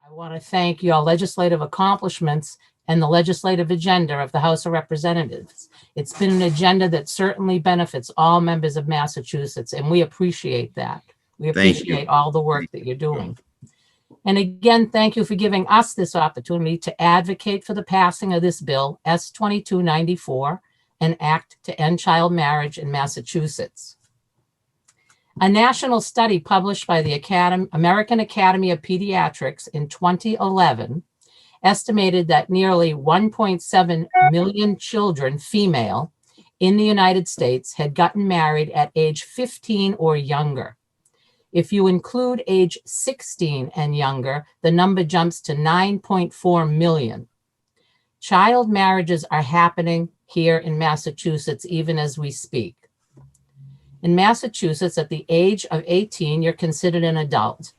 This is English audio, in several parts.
I want to thank your legislative accomplishments and the legislative agenda of the House of Representatives. It's been an agenda that certainly benefits all members of Massachusetts, and we appreciate that. We Thank you. appreciate all the work that you're doing. And again, thank you for giving us this opportunity to advocate for the passing of this bill, S 2294, an act to end child marriage in Massachusetts. A national study published by the American Academy of Pediatrics in 2011 estimated that nearly 1.7 million children, female, in the United States had gotten married at age 15 or younger. If you include age 16 and younger, the number jumps to 9.4 million. Child marriages are happening here in Massachusetts even as we speak. In Massachusetts, at the age of 18, you're considered an adult.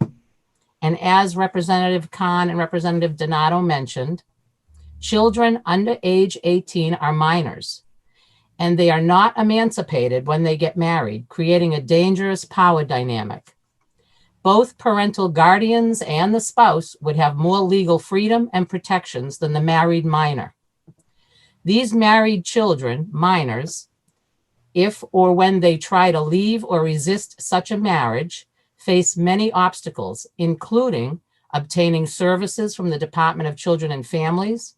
And as Representative Khan and Representative Donato mentioned, children under age 18 are minors, and they are not emancipated when they get married, creating a dangerous power dynamic. Both parental guardians and the spouse would have more legal freedom and protections than the married minor. These married children, minors, if or when they try to leave or resist such a marriage, face many obstacles, including obtaining services from the Department of Children and Families,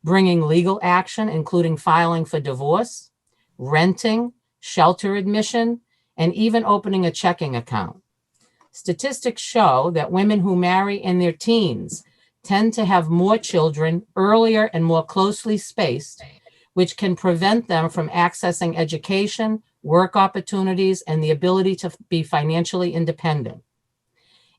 bringing legal action, including filing for divorce, renting, shelter admission, and even opening a checking account. Statistics show that women who marry in their teens tend to have more children earlier and more closely spaced, which can prevent them from accessing education, work opportunities, and the ability to be financially independent.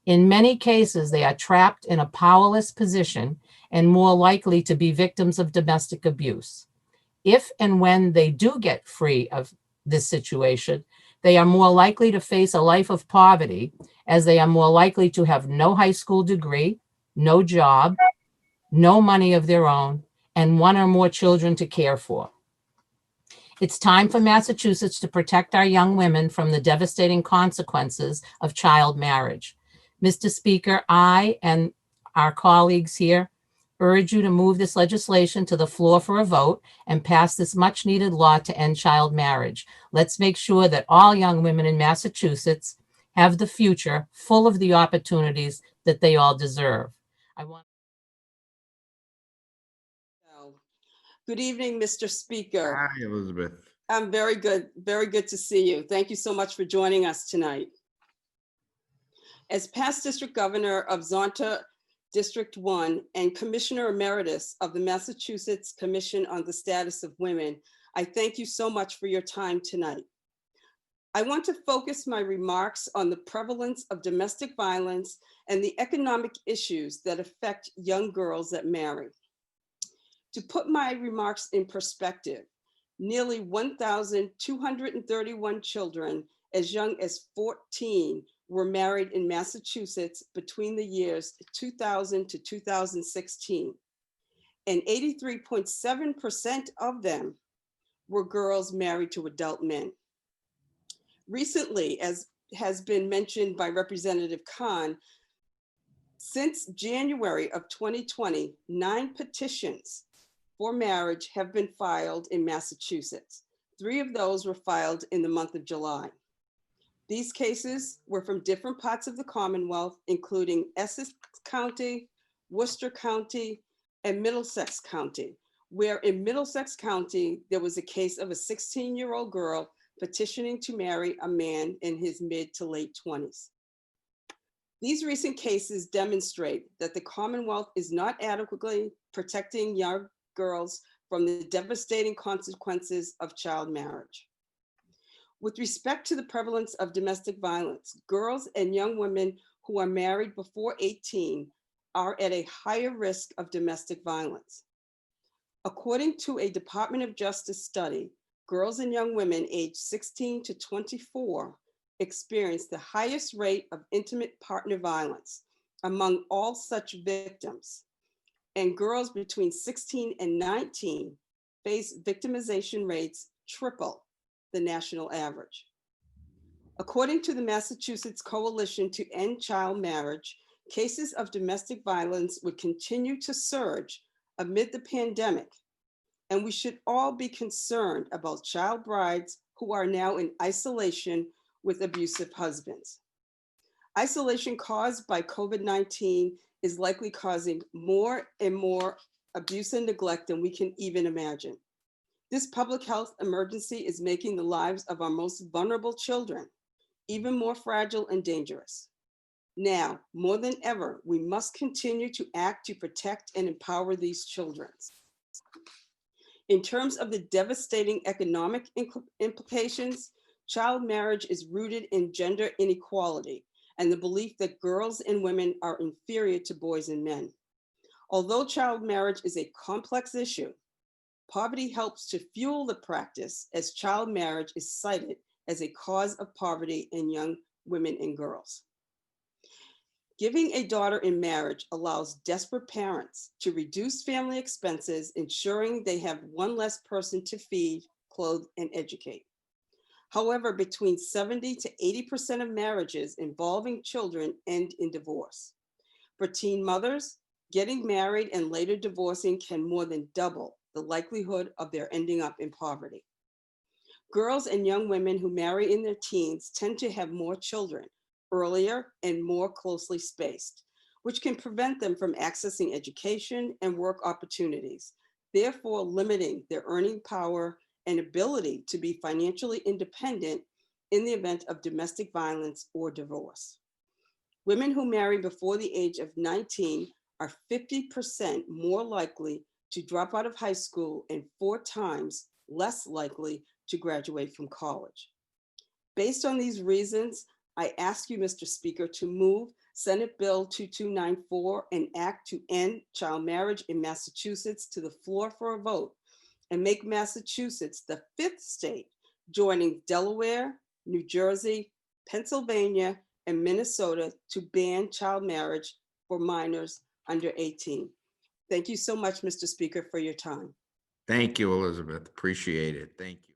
In many cases, they are trapped in a powerless position and more likely to be victims of domestic abuse. If and when they do get free of this situation, they are more likely to face a life of poverty, as they are more likely to have no high school degree, no job, no money of their own, and one or more children to care for. It's time for Massachusetts to protect our young women from the devastating consequences of child marriage. Mr. Speaker, I and our colleagues here urge you to move this legislation to the floor for a vote and pass this much needed law to end child marriage. Let's make sure that all young women in Massachusetts have the future full of the opportunities that they all deserve. Good evening, Mr. Speaker. Hi, Elizabeth. I'm very good. Very good to see you. Thank you so much for joining us tonight. As past district governor of Zonta District 1 and Commissioner Emeritus of the Massachusetts Commission on the Status of Women, I thank you so much for your time tonight. I want to focus my remarks on the prevalence of domestic violence and the economic issues that affect young girls that marry. To put my remarks in perspective, nearly 1,231 children as young as 14 were married in Massachusetts between the years 2000 to 2016, and 83.7% of them were girls married to adult men. Recently, as has been mentioned by Representative Khan, since January of 2020, 9 petitions for marriage have been filed in Massachusetts. 3 of those were filed in the month of July. These cases were from different parts of the Commonwealth, including Essex County, Worcester County, and Middlesex County, where in Middlesex County, there was a case of a 16-year-old girl petitioning to marry a man in his mid to late 20s. These recent cases demonstrate that the Commonwealth is not adequately protecting young girls from the devastating consequences of child marriage. With respect to the prevalence of domestic violence, girls and young women who are married before 18 are at a higher risk of domestic violence. According to a Department of Justice study, girls and young women aged 16 to 24 experience the highest rate of intimate partner violence among all such victims. And girls between 16 and 19 face victimization rates triple the national average. According to the Massachusetts Coalition to End Child Marriage, cases of domestic violence would continue to surge amid the pandemic, and we should all be concerned about child brides who are now in isolation with abusive husbands. Isolation caused by COVID-19 is likely causing more and more abuse and neglect than we can even imagine. This public health emergency is making the lives of our most vulnerable children even more fragile and dangerous. Now, more than ever, we must continue to act to protect and empower these children. In terms of the devastating economic implications, child marriage is rooted in gender inequality and the belief that girls and women are inferior to boys and men. Although child marriage is a complex issue, poverty helps to fuel the practice, as child marriage is cited as a cause of poverty in young women and girls. Giving a daughter in marriage allows desperate parents to reduce family expenses, ensuring they have one less person to feed, clothe, and educate. However, between 70 to 80% of marriages involving children end in divorce. For teen mothers, getting married and later divorcing can more than double the likelihood of their ending up in poverty. Girls and young women who marry in their teens tend to have more children earlier and more closely spaced, which can prevent them from accessing education and work opportunities, therefore limiting their earning power and ability to be financially independent in the event of domestic violence or divorce. Women who marry before the age of 19 are 50% more likely to drop out of high school and 4 times less likely to graduate from college. Based on these reasons, I ask you, Mr. Speaker, to move Senate Bill 2294, an act to end child marriage in Massachusetts, to the floor for a vote, and make Massachusetts the 5th state, joining Delaware, New Jersey, Pennsylvania, and Minnesota, to ban child marriage for minors under 18. Thank you so much, Mr. Speaker, for your time. Thank you, Elizabeth. Appreciate it. Thank you.